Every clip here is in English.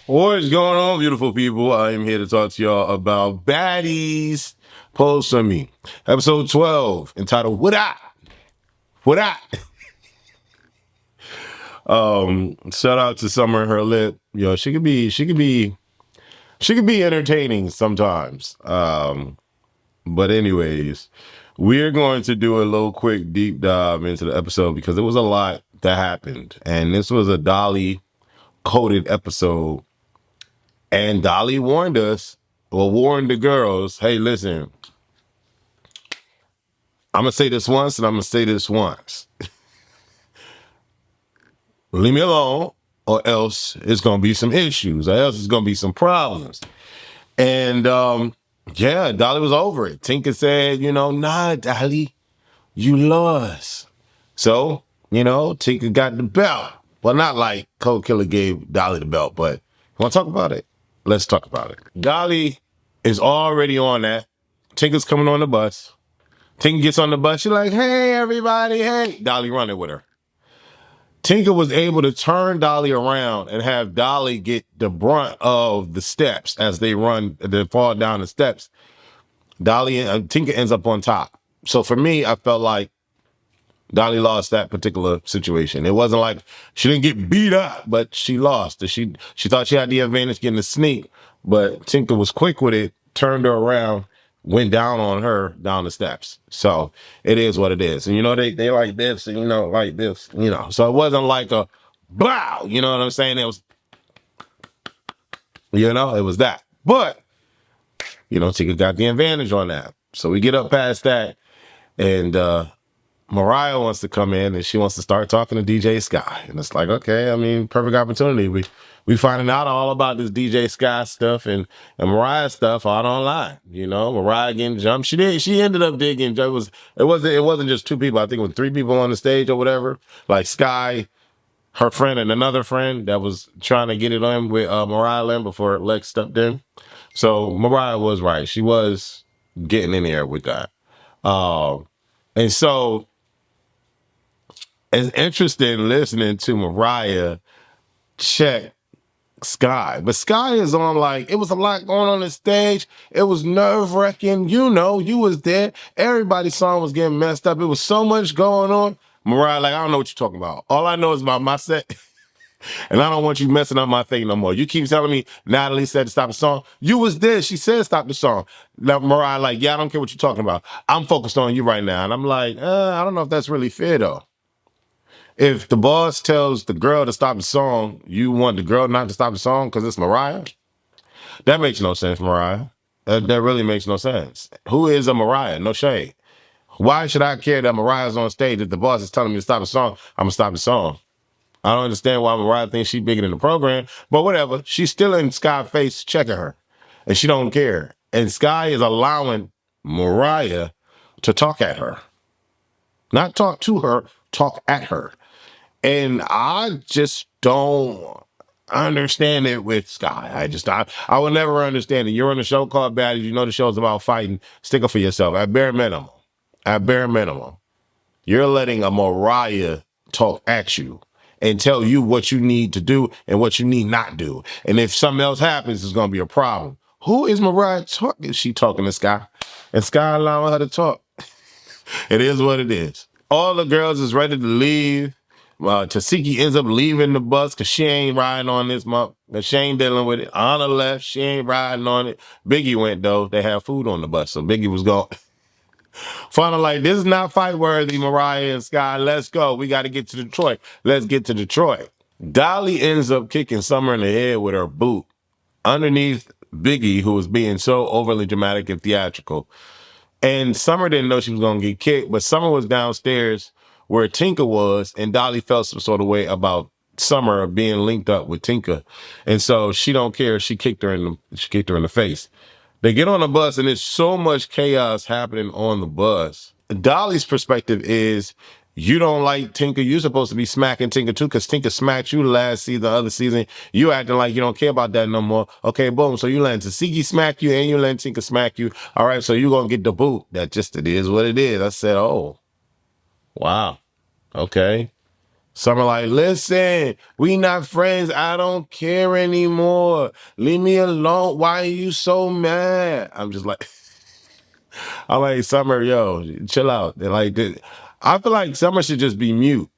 What is going on, beautiful people? I am here to talk to y'all about Baddies Post on Me. Episode 12, entitled What I? What I? Shout out to Summer and her lip. Yo, she could be entertaining sometimes. But anyways, we're going to do a little quick deep dive into the episode because there was a lot that happened. And this was a Dolly coded episode. And Dolly warned us, or warned the girls, hey, listen, I'm going to say this once and I'm going to say this once. Leave me alone or else it's going to be some issues or else it's going to be some problems. And yeah, Dolly was over it. Tinka said, nah, Dolly, you lost. So, Tinka got the belt. Well, not like Cold Killer gave Dolly the belt, but you want to talk about it? Let's talk about it. Dolly is already on that. Tinka's coming on the bus. Tinka gets on the bus. She's like, hey, everybody, hey. Dolly running with her. Tinka was able to turn Dolly around and have Dolly get the brunt of the steps as they fall down the steps. Dolly and Tinka ends up on top. So for me, I felt like Dolly lost that particular situation. It wasn't like she didn't get beat up, but she lost. She thought she had the advantage getting the sneak, but Tinka was quick with it, turned her around, went down on her down the steps. So it is what it is. And they like this and like this, So it wasn't like a blow, you know what I'm saying? It was, it was that. But, Tinka got the advantage on that. So we get up past that and Mariah wants to come in and she wants to start talking to DJ Sky. And it's like, okay, I mean, perfect opportunity. We finding out all about this DJ Sky stuff and Mariah stuff out online. Mariah getting jumped. She ended up digging. It wasn't just two people. I think it was three people on the stage or whatever. Like Sky, her friend, and another friend that was trying to get it on with Mariahlynn before Lex stepped in. So Mariah was right. She was getting in there with that. And so it's interesting listening to Mariah check Sky. But Sky is on it was a lot going on the stage. It was nerve-wracking. You was there. Everybody's song was getting messed up. It was so much going on. Mariah, I don't know what you're talking about. All I know is about my set. And I don't want you messing up my thing no more. You keep telling me Natalie said to stop the song. You was there. She said stop the song. Now Mariah, yeah, I don't care what you're talking about. I'm focused on you right now. And I'm like, I don't know if that's really fair though. If the boss tells the girl to stop the song, you want the girl not to stop the song because it's Mariah? That makes no sense, Mariah. That really makes no sense. Who is a Mariah? No shade. Why should I care that Mariah's on stage if the boss is telling me to stop the song? I'm going to stop the song. I don't understand why Mariah thinks she's bigger than the program, but whatever. She's still in Sky's face checking her, and she don't care. And Sky is allowing Mariah to talk at her. Not talk to her, talk at her. And I just don't understand it with Sky. I will never understand it. You're on a show called Baddies. You know the show's about fighting. Stick up for yourself. At bare minimum, you're letting a Mariah talk at you and tell you what you need to do and what you need not do. And if something else happens, it's going to be a problem. Who is Mariah talking? Is she talking to Sky? And Sky allowing her to talk. It is what it is. All the girls is ready to leave. Tesehki ends up leaving the bus because she ain't riding on this month. She ain't dealing with it. Ahna left. She ain't riding on it. Biggie went, though. They have food on the bus, so Biggie was going. Finally, like, this is not fight worthy, Mariah and Sky. Let's go. We got to get to Detroit. Let's get to Detroit. Dolly ends up kicking Summer in the head with her boot underneath Biggie, who was being so overly dramatic and theatrical. And Summer didn't know she was going to get kicked, but Summer was downstairs where Tinka was, and Dolly felt some sort of way about Summer being linked up with Tinka. And so she don't care. She kicked her in the face. They get on the bus, and there's so much chaos happening on the bus. Dolly's perspective is, you don't like Tinka. You're supposed to be smacking Tinka too, because Tinka smacked you last season, the other season. You acting like you don't care about that no more. Okay, boom. So you letting Tesehki smack you, and you letting Tinka smack you. All right, so you're going to get the boot. It is what it is. I said, oh, wow. Okay. Summer like, listen, we not friends. I don't care anymore. Leave me alone. Why are you so mad? I'm just like, I'm like, Summer, yo, chill out. And like, I feel like Summer should just be mute,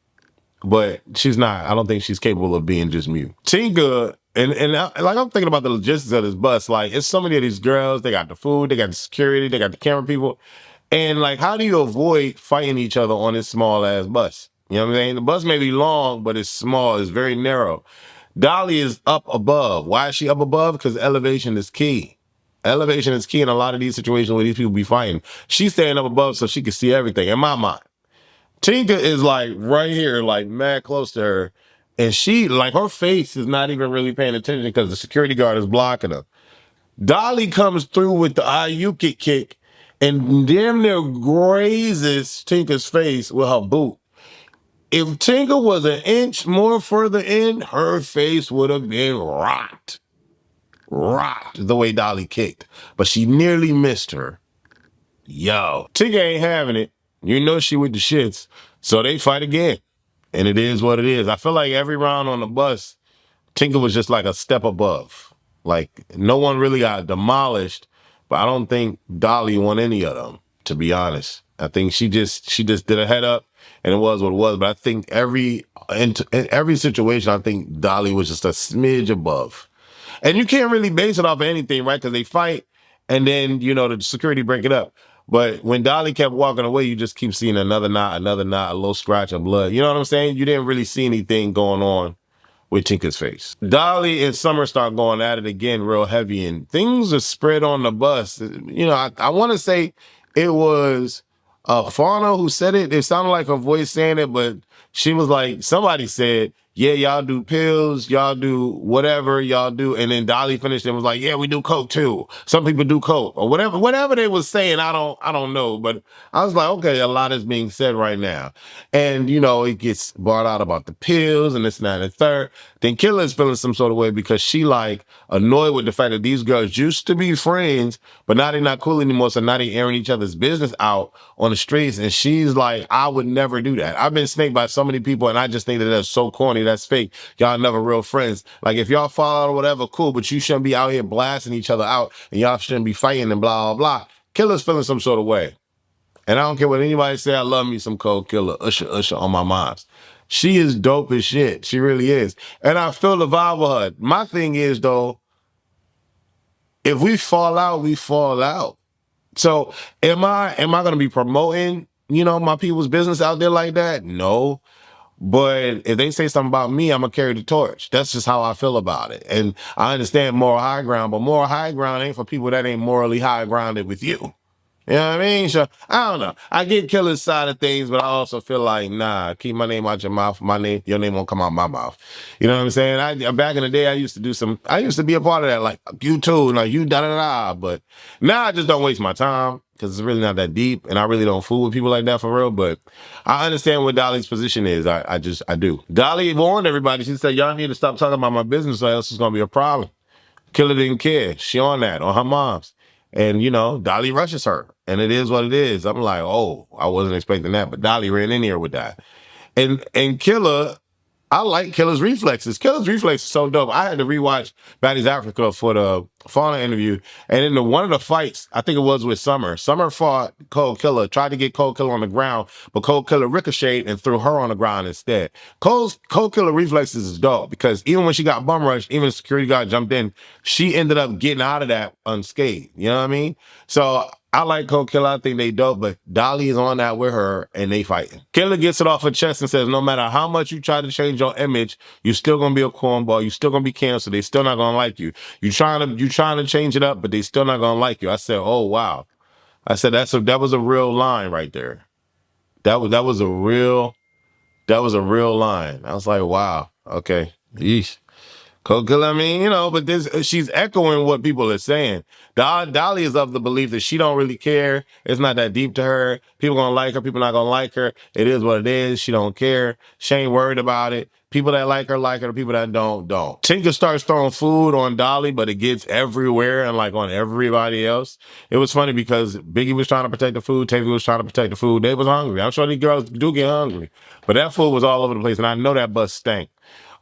but she's not. I don't think she's capable of being just mute. Tinka, like I'm thinking about the logistics of this bus. Like, it's so many of these girls. They got the food, they got the security, they got the camera people. And like, how do you avoid fighting each other on this small ass bus? You know what I'm saying? The bus may be long, but it's small. It's very narrow. Dolly is up above. Why is she up above? Because elevation is key. Elevation is key in a lot of these situations where these people be fighting. She's staying up above so she can see everything, in my mind. Tinka is like right here, like mad close to her. And she, like, her face is not even really paying attention because the security guard is blocking her. Dolly comes through with the Ayuki kick and damn near grazes Tinka's face with her boot. If Tinka was an inch more further in, her face would have been rocked. Rocked the way Dolly kicked. But she nearly missed her. Yo, Tinka ain't having it. You know she with the shits. So they fight again. And it is what it is. I feel like every round on the bus, Tinka was just like a step above. Like, no one really got demolished, but I don't think Dolly won any of them, to be honest. I think she just did a head up, and it was what it was. But I think in every situation, I think Dolly was just a smidge above. And you can't really base it off of anything, right? Because they fight, and then, you know, the security break it up. But when Dolly kept walking away, you just keep seeing another knot, a little scratch of blood. You know what I'm saying? You didn't really see anything going on with Tinka's face. Dolly and Summer start going at it again real heavy, and things are spread on the bus. You know, I want to say it was Fauna who said it. It sounded like her voice saying it, but she was like, somebody said, yeah, y'all do pills, y'all do whatever y'all do. And then Dolly finished and was like, yeah, we do coke too. Some people do coke or whatever they was saying. I don't know. But I was like, okay, a lot is being said right now. And, you know, it gets brought out about the pills and this and that and the third. Then Killer is feeling some sort of way because she like annoyed with the fact that these girls used to be friends, but now they're not cool anymore. So now they airing each other's business out on the streets. And she's like, I would never do that. I've been snaked by so many people, and I just think that that's so corny. That's fake. Y'all never real friends. Like, if y'all fall out or whatever, cool, but you shouldn't be out here blasting each other out, and y'all shouldn't be fighting and blah, blah, blah. Killer's feeling some sort of way. And I don't care what anybody say, I love me some Cold Killer, Usher on my mind. She is dope as shit. She really is. And I feel the vibe with her. My thing is, though, if we fall out, we fall out. So am I gonna be promoting, you know, my people's business out there like that? No. But if they say something about me, I'm gonna carry the torch. That's just how I feel about it. And I understand moral high ground, but moral high ground ain't for people that ain't morally high grounded with you. You know what I mean? So I don't know. I get Killer's side of things, but I also feel like, nah, keep my name out your mouth. Your name won't come out my mouth. You know what I'm saying? Back in the day, I used to be a part of that, like, you too, like, you da-da-da. But now I just don't waste my time because it's really not that deep, and I really don't fool with people like that for real. But I understand what Dolly's position is. I do. Dolly warned everybody. She said, y'all need to stop talking about my business or else it's going to be a problem. Killer didn't care. She on that, on her mom's. And, you know, Dolly rushes her. And it is what it is. I'm like, oh, I wasn't expecting that. But Dolly ran in here with that. And Killer, I like Killer's reflexes. Killer's reflexes is so dope. I had to rewatch Baddies Africa for the Fauna interview. And in one of the fights, I think it was with Summer. Summer fought Cold Killer, tried to get Cold Killer on the ground, but Cold Killer ricocheted and threw her on the ground instead. Cold Killer reflexes is dope because even when she got bum rushed, even the security guard jumped in, she ended up getting out of that unscathed. You know what I mean? So I like Cold Killer. I think they dope, but Dolly is on that with her, and they fighting. Killer gets it off her chest and says, no matter how much you try to change your image, you're still gonna be a cornball. You're still gonna be canceled. They still not gonna like you. You trying to change it up, but they still not gonna like you. I said, oh wow. I said that was a real line right there. That was a real line. I was like, wow. Okay. Yeesh. Coco, I mean, you know, but she's echoing what people are saying. Dolly is of the belief that she don't really care. It's not that deep to her. People gonna like her. People not gonna like her. It is what it is. She don't care. She ain't worried about it. People that like her, the people that don't. Tinka starts throwing food on Dolly, but it gets everywhere and like on everybody else. It was funny because Biggie was trying to protect the food, Tavi was trying to protect the food. They was hungry. I'm sure these girls do get hungry, but that food was all over the place, and I know that bus stank.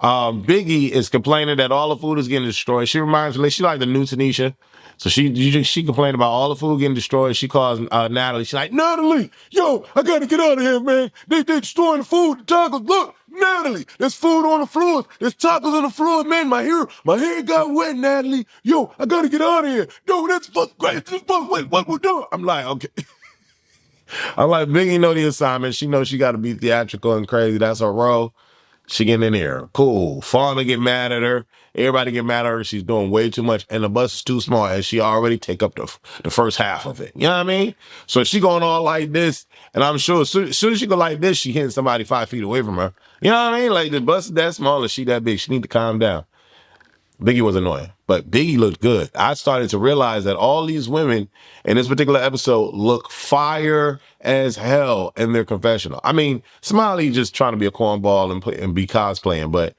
Biggie is complaining that all the food is getting destroyed. She reminds me, she like the new Tanisha. So she complained about all the food getting destroyed. She calls Natalie. She's like, Natalie, yo, I gotta get out of here, man. They destroying the food, the tacos. Look, Natalie, there's food on the floor. There's tacos on the floor, man. My hair got wet, Natalie. Yo, I gotta get out of here. Yo, that's fuck great. Wait, what we're doing? I'm like, okay. I'm like, Biggie know the assignment. She knows she gotta be theatrical and crazy. That's her role. She getting in there. Cool. Fauna get mad at her. Everybody get mad at her. She's doing way too much. And the bus is too small. And she already take up the first half of it. You know what I mean? So she going all like this. And I'm sure as soon as she go like this, she hitting somebody 5 feet away from her. You know what I mean? Like the bus is that small and she that big. She need to calm down. Biggie was annoying, but Biggie looked good. I started to realize that all these women in this particular episode look fire as hell in their confessional. I mean, Smiley just trying to be a cornball and be cosplaying, but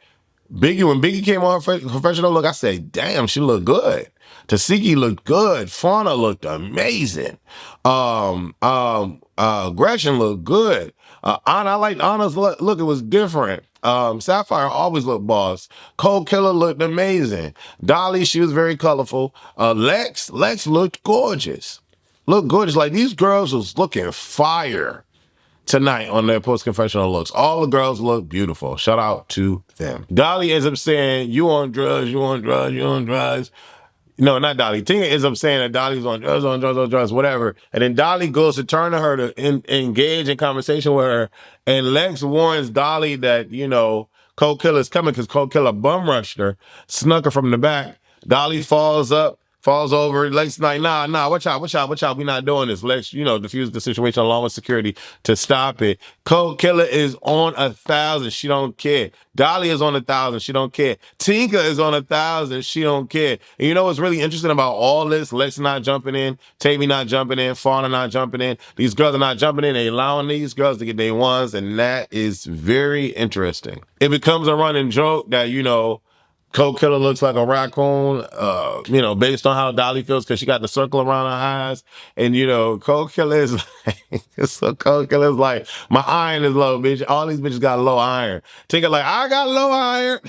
Biggie, when Biggie came on her confessional look, I said, damn, she looked good. Tesehki looked good. Fauna looked amazing. Gresham looked good. Ahna, I liked Ahna's look. It was different. Sapphire always looked boss. Cold Killer looked amazing. Dolly, she was very colorful. Lex looked gorgeous. Looked gorgeous. Like these girls was looking fire tonight on their post-confessional looks. All the girls look beautiful. Shout out to them. Dolly ends up saying, you on drugs, you on drugs, you on drugs. No, not Dolly. Tina ends up saying that Dolly's on drugs, whatever. And then Dolly goes to turn to her to engage in conversation with her. And Lex warns Dolly that, you know, Cold Killer's coming because Cold Killer bum rushed her, snuck her from the back. Dolly falls over. Lex like, nah, watch out. We not doing this. Lex, you know, diffuse the situation along with security to stop it. Cold Killer is on 1,000. She don't care. Dolly is on 1,000. She don't care. Tinka is on 1,000. She don't care. And you know what's really interesting about all this? Lex not jumping in. Tavi not jumping in. Fauna not jumping in. These girls are not jumping in. They allowing these girls to get their ones. And that is very interesting. It becomes a running joke that, you know, Cold Killer looks like a raccoon, you know, based on how Dolly feels because she got the circle around her eyes. And, you know, Cold Killer is like, so Cold Killer is like, my iron is low, bitch. All these bitches got low iron. Tinker like, I got low iron.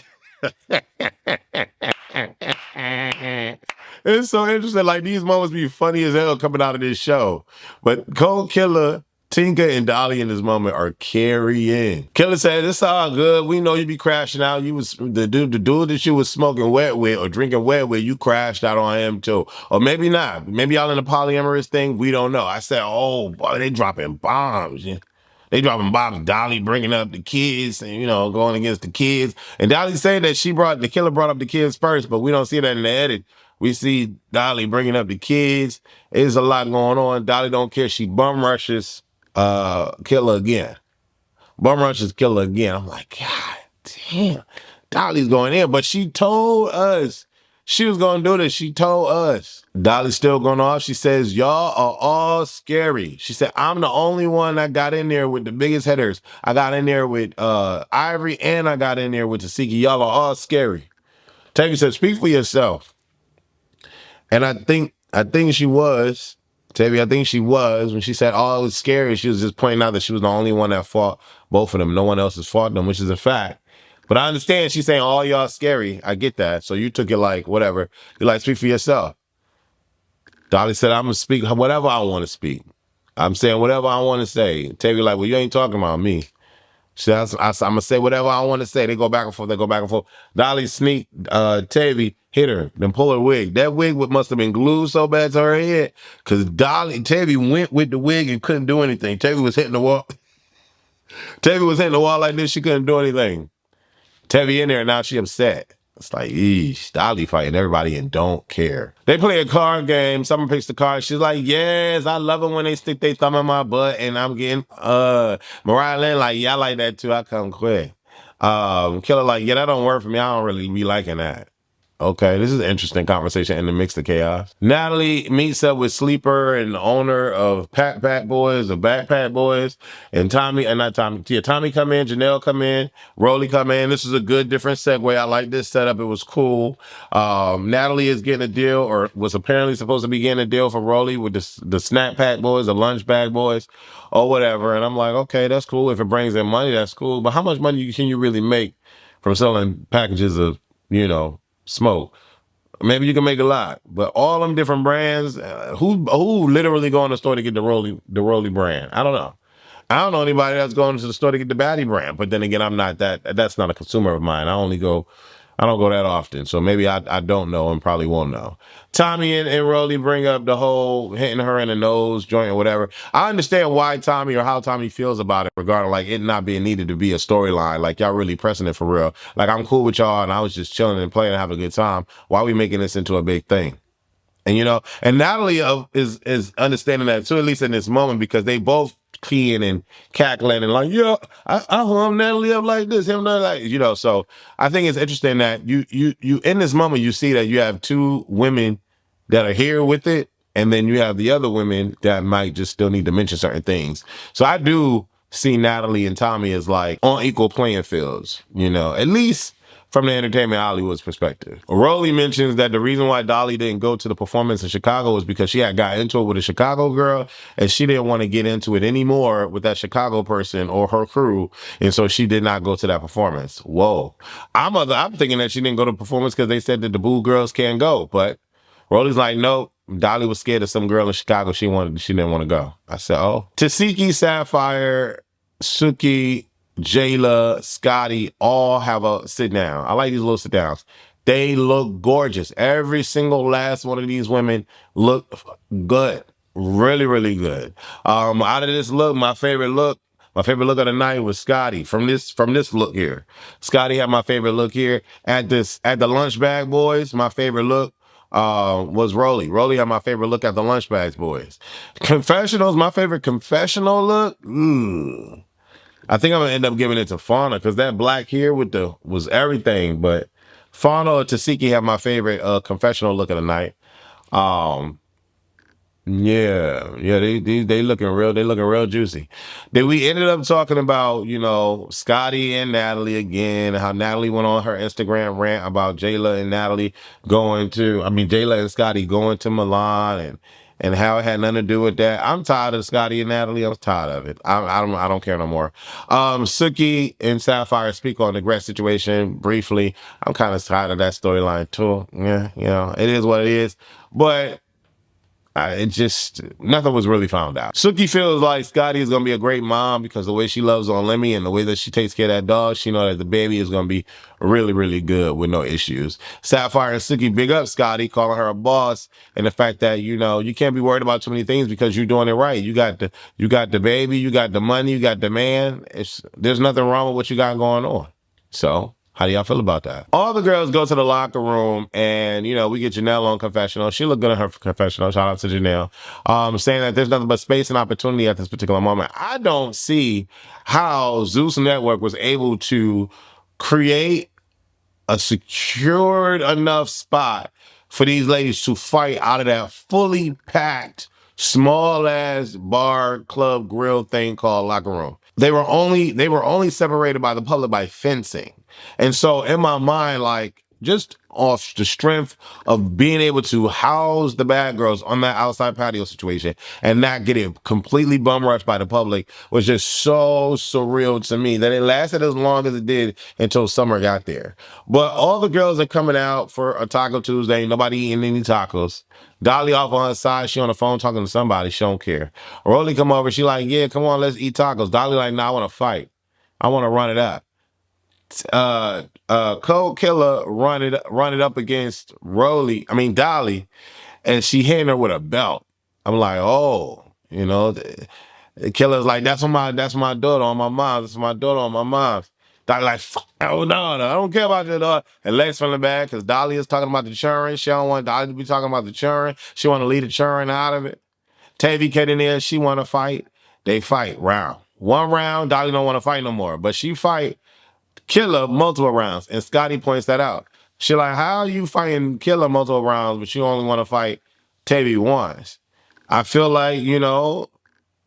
It's so interesting. Like, these moments be funny as hell coming out of this show. But Cold Killer, Tinka and Dolly in this moment are carrying. Killer said, it's all good. We know you be crashing out. You was the dude that you was smoking wet with or drinking wet with, you crashed out on him too. Or maybe not. Maybe y'all in a polyamorous thing. We don't know. I said, oh boy, they dropping bombs. Yeah. They dropping bombs. Dolly bringing up the kids and, you know, going against the kids. And Dolly said that the killer brought up the kids first, but we don't see that in the edit. We see Dolly bringing up the kids. There's a lot going on. Dolly don't care. She bum rushes Killer again. Bum rushes Killer again. I'm like, God damn. Dolly's going in. But she told us she was going to do this. She told us. Dolly's still going off. She says, y'all are all scary. She said, I'm the only one that got in there with the biggest headers. I got in there with Ivory and I got in there with Tesehki. Y'all are all scary. Tavi said, speak for yourself. And I think she was. Tavi, I think she was. When she said, oh, it was scary, she was just pointing out that she was the only one that fought both of them. No one else has fought them, which is a fact. But I understand she's saying, all y'all scary. I get that. So you took it like, whatever. You like, speak for yourself. Dolly said, I'm going to speak whatever I want to speak. I'm saying whatever I want to say. Tavi like, well, you ain't talking about me. She said, I'm going to say whatever I want to say. They go back and forth. Dolly sneaked Tavi, hit her, then pull her wig. That wig must have been glued so bad to her head because Tavi went with the wig and couldn't do anything. Tavi was hitting the wall. Tavi was hitting the wall like this. She couldn't do anything. Tavi in there, now she upset. It's like, eesh, Dolly fighting everybody and don't care. They play a card game. Someone picks the card. She's like, yes, I love it when they stick their thumb in my butt and I'm getting, Mariahlynn like, yeah, I like that too. I come quick. Killer like, yeah, that don't work for me. I don't really be liking that. Okay, this is an interesting conversation in the mix of chaos. Natalie meets up with Sleeper and the owner of Pack Boys, the Backpack Boys, and Tommie, and not Tommie, yeah, Tommie come in, Janelle come in, Rollie come in. This is a good different segue. I like this setup. It was cool. Natalie is getting a deal, or was apparently supposed to be getting a deal for Rollie with the Snack Pack Boys, the Lunch Bag Boys, or whatever. And I'm like, okay, that's cool. If it brings in money, that's cool. But how much money can you really make from selling packages of, smoke? Maybe you can make a lot, but all them different brands, who literally go in the store to get the rollie brand? I don't know. I don't know anybody that's going to the store to get the Baddie brand. But then again, I'm not that's not a consumer of mine. I don't go that often. So maybe I don't know and probably won't know. Tommie and Rollie bring up the whole hitting her in the nose joint or whatever. I understand why Tommie or how Tommie feels about it regarding like it not being needed to be a storyline. Like y'all really pressing it for real. Like I'm cool with y'all and I was just chilling and playing and having a good time. Why are we making this into a big thing? And Natalie is understanding that too, at least in this moment, because they both keying and cackling and like, yeah, I hung Natalie up like this, him like, So I think it's interesting that you in this moment you see that you have two women that are here with it, and then you have the other women that might just still need to mention certain things. So I do see Natalie and Tommie as like on equal playing fields, at least from the entertainment Hollywood's perspective. Rollie mentions that the reason why Dolly didn't go to the performance in Chicago was because she had got into it with a Chicago girl and she didn't want to get into it anymore with that Chicago person or her crew. And so she did not go to that performance. Whoa. I'm thinking that she didn't go to the performance because they said that the Boo girls can't go. But Rollie's like, nope. Dolly was scared of some girl in Chicago. She didn't want to go. I said, oh. Tesehki, Sapphire, Suki, Jayla, Scotty, all have a sit down. I like these little sit downs. They look gorgeous. Every single last one of these women look good. Really, really good. Out of this look, my favorite look of the night was Scotty from this look here. Scotty had my favorite look here. At the Lunch Bag Boys, my favorite look was Rollie. Rollie had my favorite look at the Lunch Bags Boys. Confessionals, my favorite confessional look. I think I'm gonna end up giving it to Fauna because that black here was everything. But Fauna or Tesehki have my favorite confessional look of the night. Yeah, they looking real juicy. Then we ended up talking about, Scotty and Natalie again, how Natalie went on her Instagram rant about Jayla and Scotty going to Milan and how it had nothing to do with that. I'm tired of Scotty and Natalie. I'm tired of it. I don't care no more. Suki and Sapphire speak on the Gret situation briefly. I'm kind of tired of that storyline too. Yeah, it is what it is. But nothing was really found out. Suki feels like Scotty is going to be a great mom because the way she loves on Lemmy and the way that she takes care of that dog, she knows that the baby is going to be really, really good with no issues. Sapphire and Suki big up Scotty, calling her a boss, and the fact that, you can't be worried about too many things because you're doing it right. You got the baby, you got the money, you got the man. There's nothing wrong with what you got going on. So how do y'all feel about that? All the girls go to the locker room and, we get Janelle on Confessional. She looked good on her Confessional. Shout out to Janelle. Saying that there's nothing but space and opportunity at this particular moment. I don't see how Zeus Network was able to create a secured enough spot for these ladies to fight out of that fully packed, small ass bar, club, grill thing called locker room. They were only separated by the public by fencing. And so in my mind, like just off the strength of being able to house the bad girls on that outside patio situation and not get it completely bum rushed by the public was just so surreal to me that it lasted as long as it did until summer got there. But all the girls are coming out for a Taco Tuesday. Nobody eating any tacos. Dolly off on her side. She on the phone talking to somebody. She don't care. Rollie come over. She like, yeah, come on, let's eat tacos. Dolly like, nah, I want to fight. I want to run it up. Cold Killer run it up against Dolly, and she hitting her with a belt. I'm like, oh, the Killer's like, that's my daughter on my mom. That's my daughter on my mom's. Dolly like, oh no, I don't care about your daughter. And Lex from the back, because Dolly is talking about the churn. She don't want Dolly to be talking about the churn. She want to leave the churn out of it. Tavi get in there, she want to fight. They fight round. One round, Dolly don't want to fight no more, but she fight Killer multiple rounds, and Scotty points that out. She like, how are you fighting Killer multiple rounds, but you only want to fight Tavi once? I feel like, you know,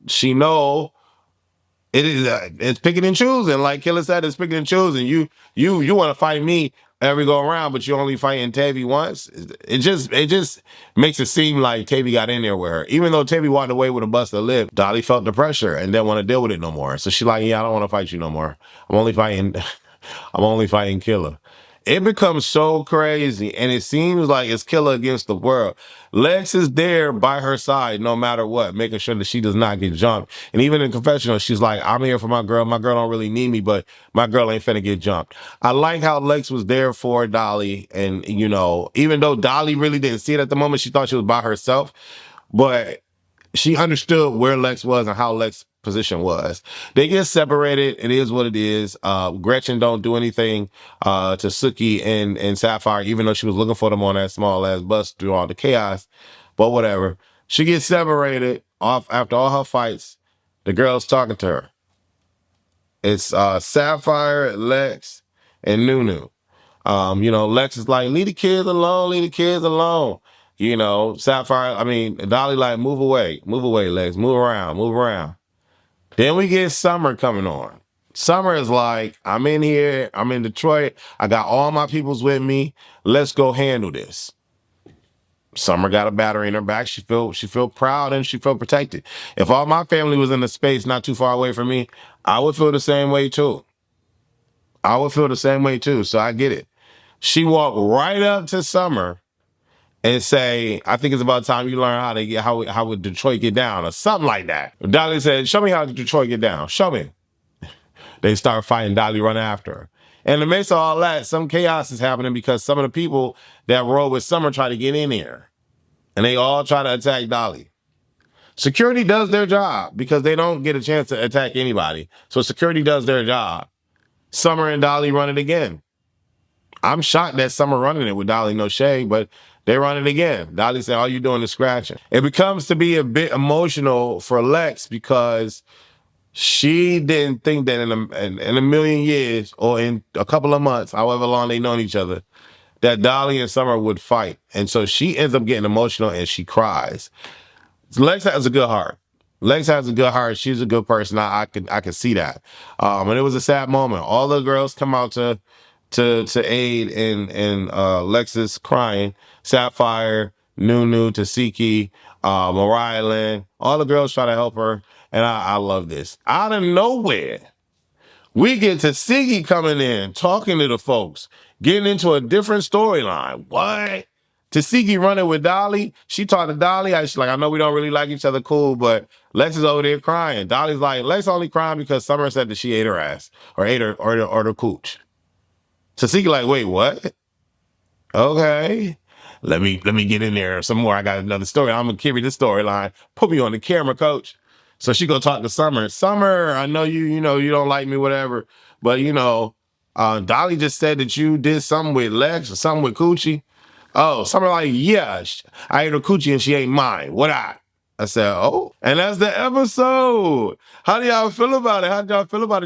she know it is it's picking and choosing. Like Killer said, it's picking and choosing. You want to fight me every go around, but you only fighting Tavi once. It just makes it seem like Tavi got in there with her. Even though Tavi walked away with a busted lip, Dolly felt the pressure and didn't want to deal with it no more. So she like, yeah, I don't want to fight you no more. I'm only fighting Killer. It becomes so crazy, and it seems like it's Killer against the world. Lex is there by her side no matter what, making sure that she does not get jumped. And even in Confessional, she's like, I'm here for my girl. My girl don't really need me, but my girl ain't finna get jumped. I like how Lex was there for Dolly, and, you know, even though Dolly really didn't see it at the moment, she thought she was by herself, but she understood where Lex was and how Lex's position was. They get separated. It is what it is. Gretchen don't do anything to Suki and Sapphire, even though she was looking for them on that small ass bus through all the chaos. But whatever. She gets separated off after all her fights. The girl's talking to her. It's Sapphire, Lex, and Nunu. You know, Lex is like, leave the kids alone, leave the kids alone. You know, Dolly like, move away, Lex, move around, move around. Then we get Summer coming on. Summer is like, I'm in here, I'm in Detroit, I got all my peoples with me, let's go handle this. Summer got a battery in her back. She feel proud and she feel protected. If all my family was in a space not too far away from me, I would feel the same way too. So I get it. She walked right up to Summer and say, I think it's about time you learn how would Detroit get down or something like that. Dolly said, show me how Detroit get down. Show me. They start fighting. Dolly run after her. And in the midst of all that, some chaos is happening because some of the people that rode with Summer try to get in here. And they all try to attack Dolly. Security does their job because they don't get a chance to attack anybody. So security does their job. Summer and Dolly run it again. I'm shocked that Summer running it with Dolly, no shade, but they run it again. Dolly said, all you doing is scratching. It becomes to be a bit emotional for Lex because she didn't think that in a million years or in a couple of months, however long they known each other, that Dolly and Summer would fight. And so she ends up getting emotional and she cries. Lex has a good heart. She's a good person. I can see that. And it was a sad moment. All the girls come out to aid in Lex's crying. Sapphire, Nunu, tesehki, Mariahlynn. All the girls try to help her. And I love this. Out of nowhere, we get tesehki coming in, talking to the folks, getting into a different storyline. What? tesehki running with Dolly. She talked to Dolly. She's like, I know we don't really like each other, cool, but Lex is over there crying. Dolly's like, Lex only crying because Summer said that she ate her ass or ate her or the cooch. tesehki like, wait, what? Okay. Let me get in there some more. I got another story. I'm gonna carry this storyline. Put me on the camera, coach. So she go talk to Summer. Summer, I know you know, you don't like me, whatever. But you know, Dolly just said that you did something with Lex or something with Coochie. Oh, Summer like, yeah, I ate her Coochie and she ain't mine. What I said, oh, and that's the episode. How do y'all feel about it?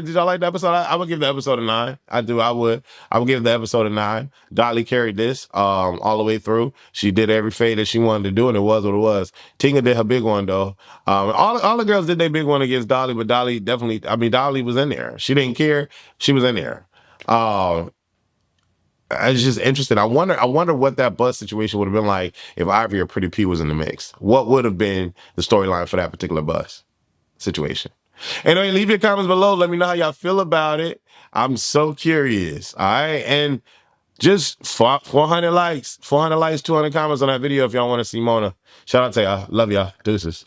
Did y'all like the episode? I would give the episode a 9. I would give the episode a 9. Dolly carried this all the way through. She did every fade that she wanted to do, and it was what it was. Tinga did her big one, though. All the girls did their big one against Dolly, but Dolly definitely, Dolly was in there. She didn't care. She was in there. It's just interesting. I wonder what that bus situation would have been like if Ivory or Pretty P was in the mix. What would have been the storyline for that particular bus situation? Anyway, leave your comments below. Let me know how y'all feel about it. I'm so curious. All right. And just 400 likes, 200 comments on that video if y'all want to see Mona. Shout out to y'all. Love y'all. Deuces.